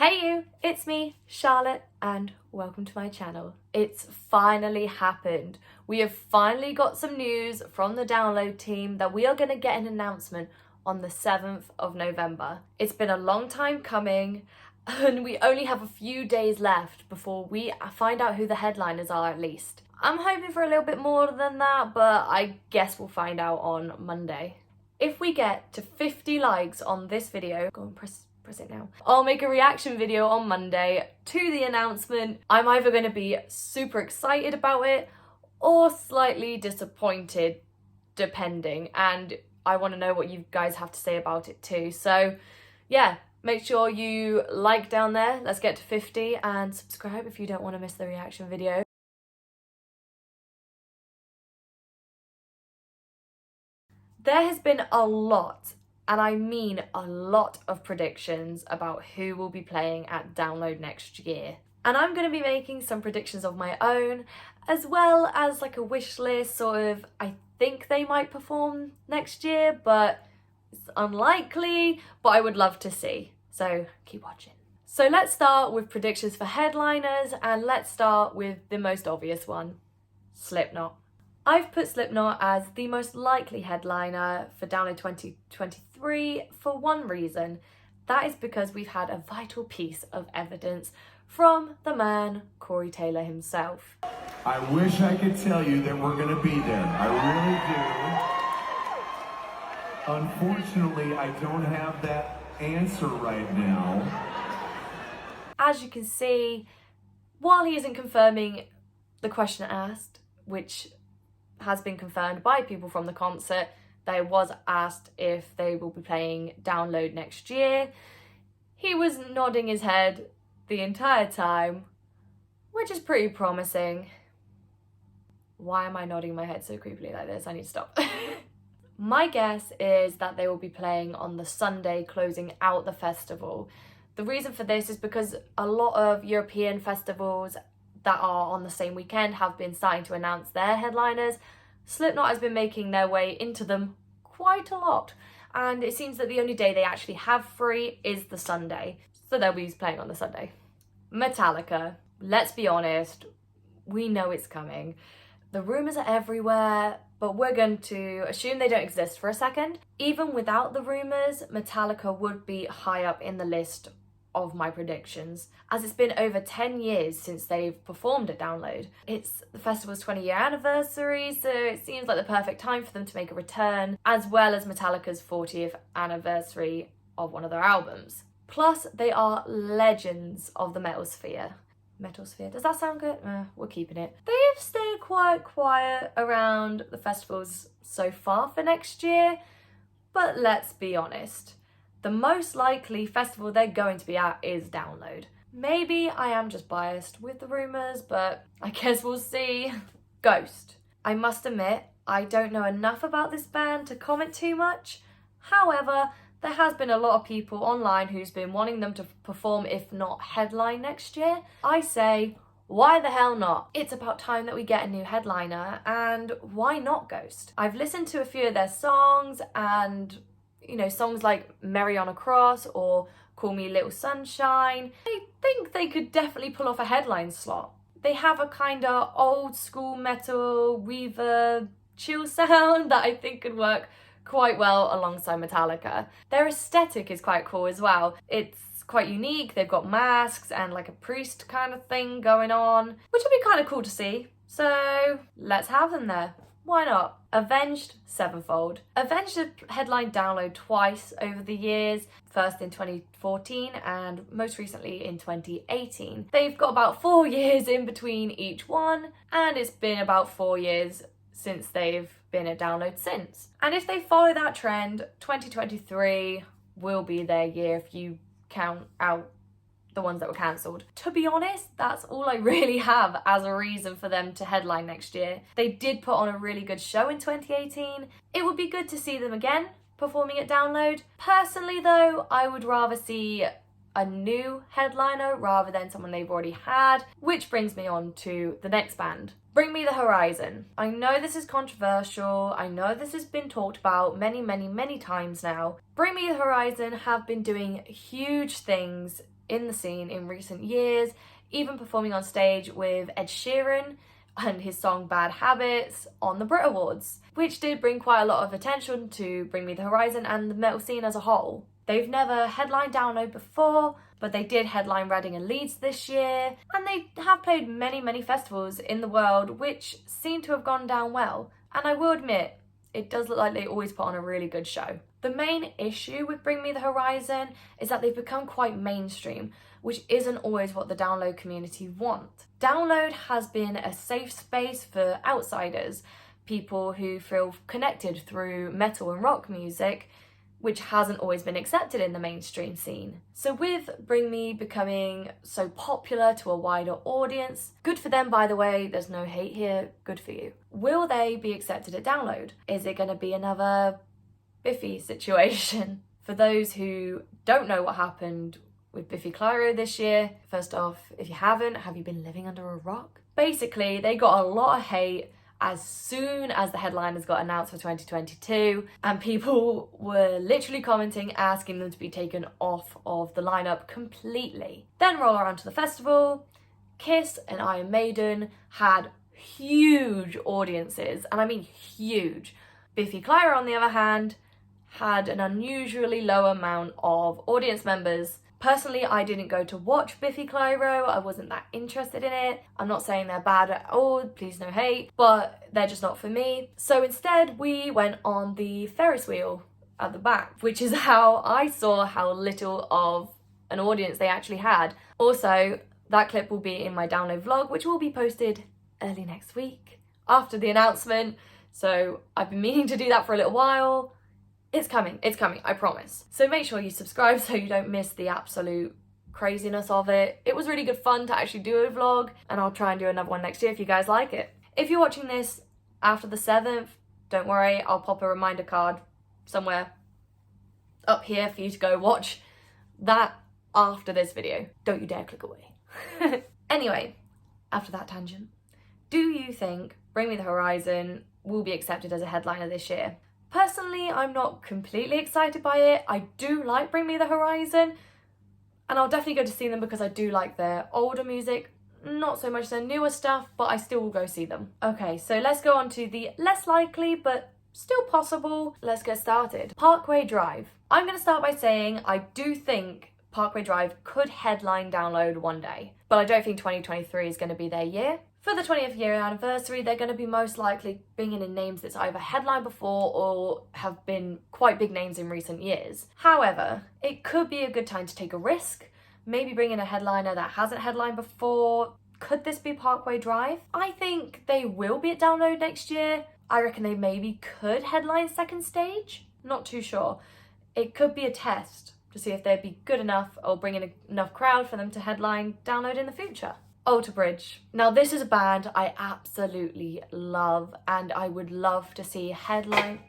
Hey you, it's me, Charlotte, and welcome to my channel. It's finally happened. We have finally got some news from the download team that we are going to get an announcement on the 7th of November. It's been a long time coming and we only have a few days left before we find out who the headliners are at least. I'm hoping for a little bit more than that, but I guess we'll find out on Monday. If we get to 50 likes on this video, go and press it now. I'll make a reaction video on Monday to the announcement. I'm either going to be super excited about it or slightly disappointed, depending. And I want to know what you guys have to say about it too. So yeah, make sure you like down there. Let's get to 50 and subscribe if you don't want to miss the reaction video. There has been a lot, and I mean a lot of predictions about who will be playing at Download next year. And I'm going to be making some predictions of my own, as well as like a wish list, sort of. I think they might perform next year, but it's unlikely, but I would love to see. So keep watching. So let's start with predictions for headliners, and let's start with the most obvious one, Slipknot. I've put Slipknot as the most likely headliner for Download 2023 for one reason. That is because we've had a vital piece of evidence from the man, Corey Taylor himself. I wish I could tell you that we're going to be there. I really do. Unfortunately, I don't have that answer right now. As you can see, while he isn't confirming the question asked, which has been confirmed by people from the concert, they was asked if they will be playing Download next year. He was nodding his head the entire time, which is pretty promising. Why am I nodding my head so creepily like this? I need to stop. My guess is that they will be playing on the Sunday closing out the festival. The reason for this is because a lot of European festivals that are on the same weekend have been starting to announce their headliners. Slipknot has been making their way into them quite a lot, and it seems that the only day they actually have free is the Sunday, so they'll be playing on the Sunday. Metallica, let's be honest, we know it's coming. The rumours are everywhere, but we're going to assume they don't exist for a second. Even without the rumours, Metallica would be high up in the list of my predictions, as it's been over 10 years since they've performed at Download. It's the festival's 20-year anniversary, so it seems like the perfect time for them to make a return, as well as Metallica's 40th anniversary of one of their albums. Plus, they are legends of the metal sphere. Metal sphere, does that sound good? We're keeping it. They have stayed quite quiet around the festivals so far for next year, but let's be honest. The most likely festival they're going to be at is Download. Maybe I am just biased with the rumours, but I guess we'll see. Ghost. I must admit, I don't know enough about this band to comment too much. However, there has been a lot of people online who's been wanting them to perform, if not headline next year. I say, why the hell not? It's about time that we get a new headliner, and why not Ghost? I've listened to a few of their songs, and songs like Merry on a Cross or Call Me Little Sunshine. I think they could definitely pull off a headline slot. They have a kind of old school metal, reverb, chill sound that I think could work quite well alongside Metallica. Their aesthetic is quite cool as well. It's quite unique. They've got masks and like a priest kind of thing going on, which would be kind of cool to see. So let's have them there. Why not? Avenged Sevenfold. Avenged have headlined Download twice over the years, first in 2014 and most recently in 2018. They've got about 4 years in between each one, and it's been about 4 years since they've been at Download since. And if they follow that trend, 2023 will be their year if you count out the ones that were cancelled. To be honest, that's all I really have as a reason for them to headline next year. They did put on a really good show in 2018. It would be good to see them again performing at Download. Personally though, I would rather see a new headliner rather than someone they've already had, which brings me on to the next band. Bring Me the Horizon. I know this is controversial. I know this has been talked about many times now. Bring Me the Horizon have been doing huge things in the scene in recent years, even performing on stage with Ed Sheeran and his song Bad Habits on the Brit Awards, which did bring quite a lot of attention to Bring Me the Horizon and the metal scene as a whole. They've never headlined Download before, but they did headline Reading and Leeds this year, and they have played many festivals in the world which seem to have gone down well. And I will admit, it does look like they always put on a really good show. The main issue with Bring Me the Horizon is that they've become quite mainstream, which isn't always what the Download community want. Download has been a safe space for outsiders, people who feel connected through metal and rock music, which hasn't always been accepted in the mainstream scene. So with Bring Me becoming so popular to a wider audience, good for them by the way, there's no hate here, good for you. Will they be accepted at Download? Is it going to be another Biffy situation? For those who don't know what happened with Biffy Clyro this year, first off, if you haven't, have you been living under a rock? Basically, they got a lot of hate as soon as the headliners got announced for 2022, and people were literally commenting, asking them to be taken off of the lineup completely. Then roll around to the festival, Kiss and Iron Maiden had huge audiences, and I mean huge. Biffy Clyro, on the other hand, had an unusually low amount of audience members. Personally, I didn't go to watch Biffy Clyro, I wasn't that interested in it. I'm not saying they're bad at all, please no hate, but they're just not for me. So instead, we went on the Ferris wheel at the back, which is how I saw how little of an audience they actually had. Also, that clip will be in my Download vlog, which will be posted early next week after the announcement. So I've been meaning to do that for a little while. It's coming, I promise. So make sure you subscribe so you don't miss the absolute craziness of it. It was really good fun to actually do a vlog, and I'll try and do another one next year if you guys like it. If you're watching this after the 7th, don't worry, I'll pop a reminder card somewhere up here for you to go watch that after this video. Don't you dare click away. Anyway, after that tangent, do you think Bring Me the Horizon will be accepted as a headliner this year? Personally, I'm not completely excited by it. I do like Bring Me the Horizon, and I'll definitely go to see them because I do like their older music, not so much their newer stuff, but I still will go see them. Okay, so let's go on to the less likely, but still possible. Let's get started. Parkway Drive. I'm going to start by saying I do think Parkway Drive could headline Download one day, but I don't think 2023 is going to be their year. For the 20th year anniversary, they're going to be most likely bringing in names that's either headlined before or have been quite big names in recent years. However, it could be a good time to take a risk, maybe bring in a headliner that hasn't headlined before. Could this be Parkway Drive? I think they will be at Download next year. I reckon they maybe could headline Second Stage. Not too sure. It could be a test to see if they'd be good enough or bring in enough crowd for them to headline Download in the future. Alter Bridge. Now this is a band I absolutely love, and I would love to see headline.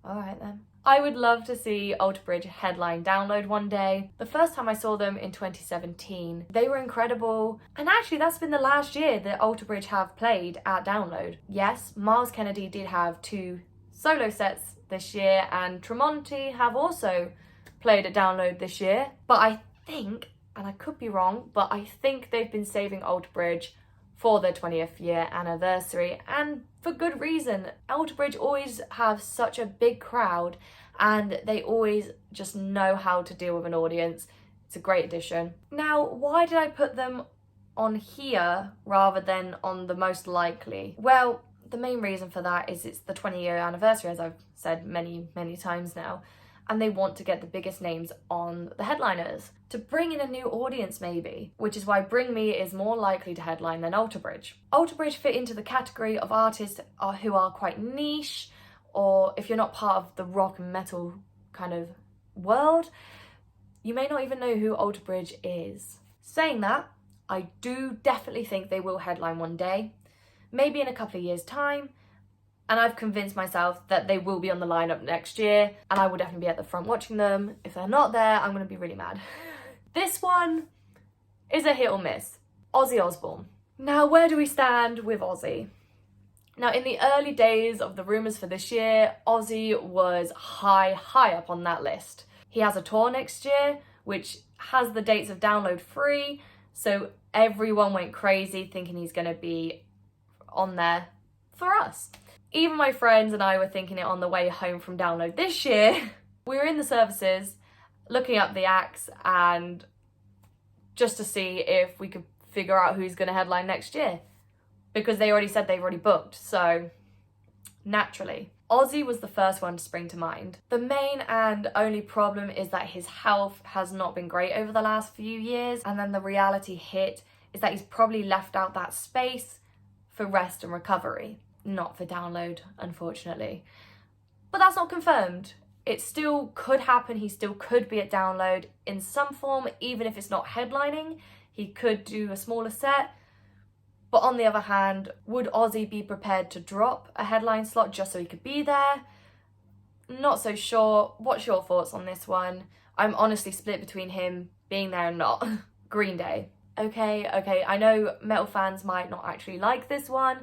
Alright then. I would love to see Alter Bridge headline Download one day. The first time I saw them in 2017, they were incredible, and actually that's been the last year that Alter Bridge have played at Download. Yes, Miles Kennedy did have 2 solo sets this year, and Tremonti have also played at Download this year, but I think, and I could be wrong, but I think they've been saving Alter Bridge for their 20th year anniversary, and for good reason. Alter Bridge always have such a big crowd, and they always just know how to deal with an audience. It's a great addition. Now, why did I put them on here rather than on the most likely? Well, the main reason for that is it's the 20-year anniversary, as I've said many times now, and they want to get the biggest names on the headliners to bring in a new audience maybe, which is why Bring Me is more likely to headline than Alter Bridge. Alter Bridge fit into the category of artists who are quite niche, or if you're not part of the rock and metal kind of world, you may not even know who Alter Bridge is. Saying that, I do definitely think they will headline one day, maybe in a couple of years' time, and I've convinced myself that they will be on the lineup next year, and I will definitely be at the front watching them. If they're not there, I'm going to be really mad. This one is a hit or miss. Ozzy Osbourne. Now, where do we stand with Ozzy? Now, in the early days of the rumours for this year, Ozzy was high up on that list. He has a tour next year, which has the dates of Download free, so everyone went crazy thinking he's going to be on there for us. Even my friends and I were thinking it on the way home from Download this year. We were in the services looking up the acts and just to see if we could figure out who's going to headline next year, because they already said they've already booked, so naturally. Ozzy was the first one to spring to mind. The main and only problem is that his health has not been great over the last few years, and then the reality hit is that he's probably left out that space for rest and recovery. Not for Download, unfortunately. But that's not confirmed. It still could happen. He still could be at Download in some form, even if it's not headlining. He could do a smaller set. But on the other hand, would Ozzy be prepared to drop a headline slot just so he could be there? Not so sure. What's your thoughts on this one? I'm honestly split between him being there and not. Green Day. Okay, I know metal fans might not actually like this one,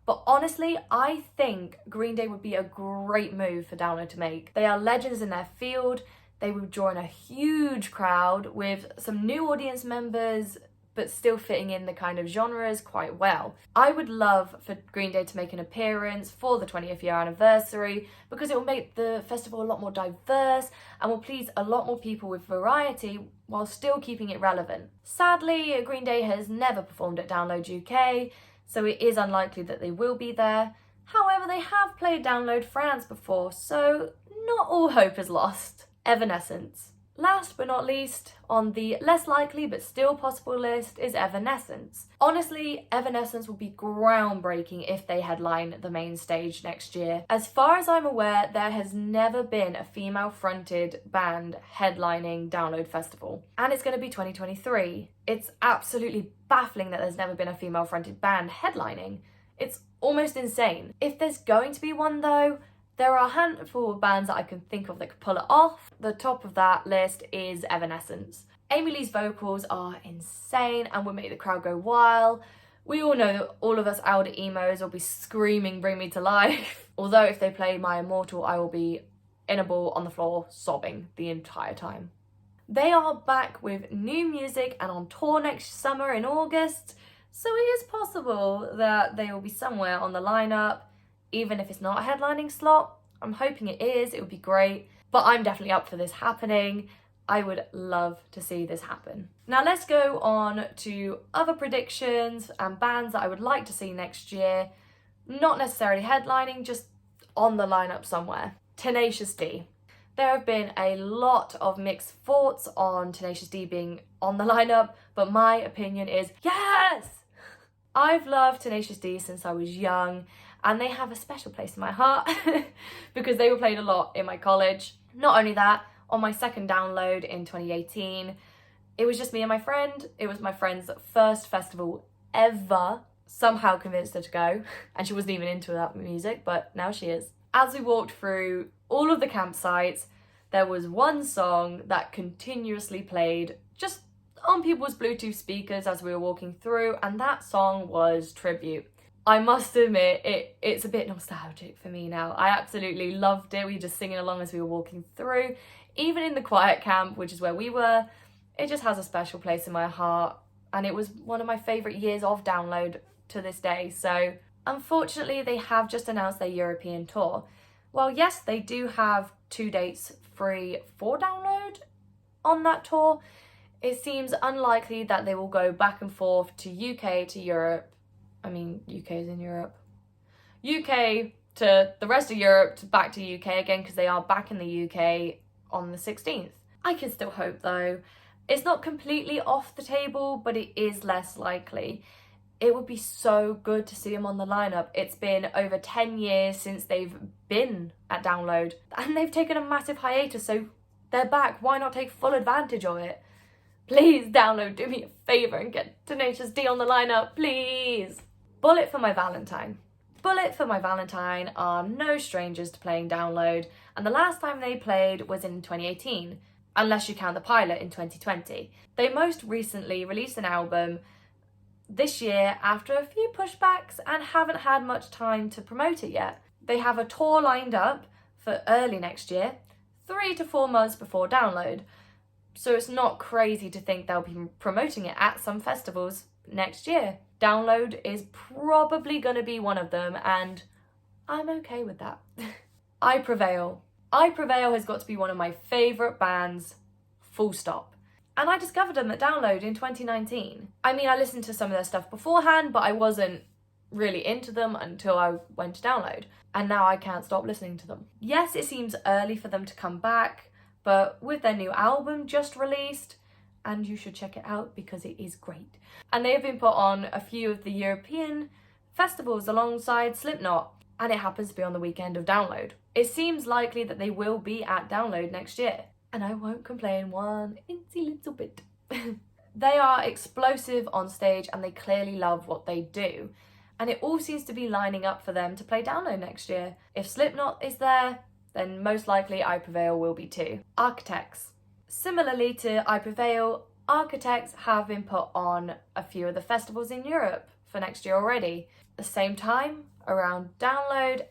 but honestly, I think Green Day would be a great move for Download to make. They are legends in their field. They would draw in a huge crowd with some new audience members, but still fitting in the kind of genres quite well. I would love for Green Day to make an appearance for the 20th year anniversary, because it will make the festival a lot more diverse and will please a lot more people with variety while still keeping it relevant. Sadly, Green Day has never performed at Download UK, so it is unlikely that they will be there. However, they have played Download France before, so not all hope is lost. Evanescence. Last but not least, on the less likely but still possible list is Evanescence. Honestly, Evanescence will be groundbreaking if they headline the main stage next year. As far as I'm aware, there has never been a female-fronted band headlining Download Festival, and it's going to be 2023. It's absolutely baffling that there's never been a female-fronted band headlining. It's almost insane. If there's going to be one though, there are a handful of bands that I can think of that could pull it off. The top of that list is Evanescence. Amy Lee's vocals are insane and would make the crowd go wild. We all know that all of us elder emos will be screaming "Bring Me to Life." Although if they play My Immortal, I will be in a ball on the floor sobbing the entire time. They are back with new music and on tour next summer in August, so it is possible that they will be somewhere on the lineup. Even if it's not a headlining slot, I'm hoping it is, it would be great. But I'm definitely up for this happening. I would love to see this happen. Now let's go on to other predictions and bands that I would like to see next year. Not necessarily headlining, just on the lineup somewhere. Tenacious D. There have been a lot of mixed thoughts on Tenacious D being on the lineup, but my opinion is yes! I've loved Tenacious D since I was young, and they have a special place in my heart because they were played a lot in my college. Not only that, on my second Download in 2018, it was just me and my friend. It was my friend's first festival ever. Somehow convinced her to go, and she wasn't even into that music, but now she is. As we walked through all of the campsites, there was one song that continuously played just on people's Bluetooth speakers as we were walking through, and that song was Tribute. I must admit, it's a bit nostalgic for me now. I absolutely loved it. We were just singing along as we were walking through. Even in the quiet camp, which is where we were, it just has a special place in my heart. And it was one of my favourite years of Download to this day. So unfortunately, they have just announced their European tour. Well, yes, they do have 2 dates free for Download on that tour. It seems unlikely that they will go back and forth to UK to Europe. I mean, UK is in Europe. UK to the rest of Europe, to back to UK again, because they are back in the UK on the 16th. I can still hope though. It's not completely off the table, but it is less likely. It would be so good to see them on the lineup. It's been over 10 years since they've been at Download, and they've taken a massive hiatus, so they're back. Why not take full advantage of it? Please, Download, do me a favour and get Tenacious D on the lineup, please. Bullet for My Valentine. Bullet for My Valentine are no strangers to playing Download, and the last time they played was in 2018, unless you count the pilot in 2020. They most recently released an album this year after a few pushbacks and haven't had much time to promote it yet. They have a tour lined up for early next year, 3 to 4 months before Download. So it's not crazy to think they'll be promoting it at some festivals next year. Download is probably going to be one of them, and I'm okay with that. I Prevail. I Prevail has got to be one of my favourite bands, full stop. And I discovered them at Download in 2019. I mean, I listened to some of their stuff beforehand, but I wasn't really into them until I went to Download. And now I can't stop listening to them. Yes, it seems early for them to come back, but with their new album just released, and you should check it out because it is great. And they have been put on a few of the European festivals alongside Slipknot, and it happens to be on the weekend of Download. It seems likely that they will be at Download next year, and I won't complain one incy little bit. They are explosive on stage and they clearly love what they do, and it all seems to be lining up for them to play Download next year. If Slipknot is there, then most likely I Prevail will be too. Architects. Similarly to I Prevail, Architects have been put on a few of the festivals in Europe for next year already. At the same time, around Download,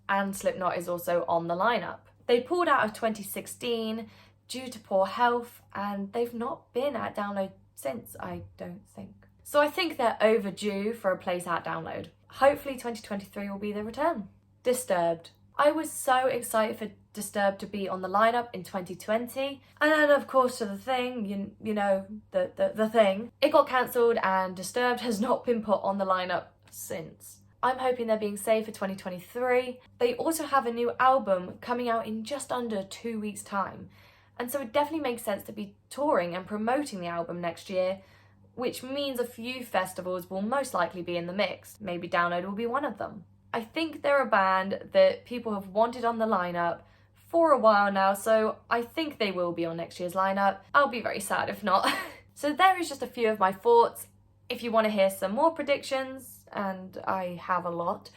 and Slipknot is also on the lineup. They pulled out of 2016 due to poor health, and they've not been at Download since, I don't think. So I think they're overdue for a place at Download. Hopefully 2023 will be the return. Disturbed. I was so excited for Disturbed to be on the lineup in 2020, and then of course to the thing, you know, the thing. It got cancelled and Disturbed has not been put on the lineup since. I'm hoping they're being saved for 2023. They also have a new album coming out in just under 2 weeks' time, and so it definitely makes sense to be touring and promoting the album next year, which means a few festivals will most likely be in the mix. Maybe Download will be one of them. I think they're a band that people have wanted on the lineup for a while now, so I think they will be on next year's lineup. I'll be very sad if not. So there is just a few of my thoughts. If you want to hear some more predictions, and I have a lot,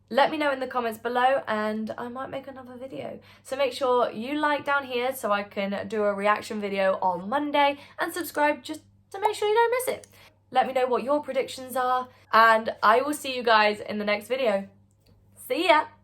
let me know in the comments below and I might make another video. So make sure you like down here so I can do a reaction video on Monday, and subscribe just to make sure you don't miss it. Let me know what your predictions are, and I will see you guys in the next video. See ya!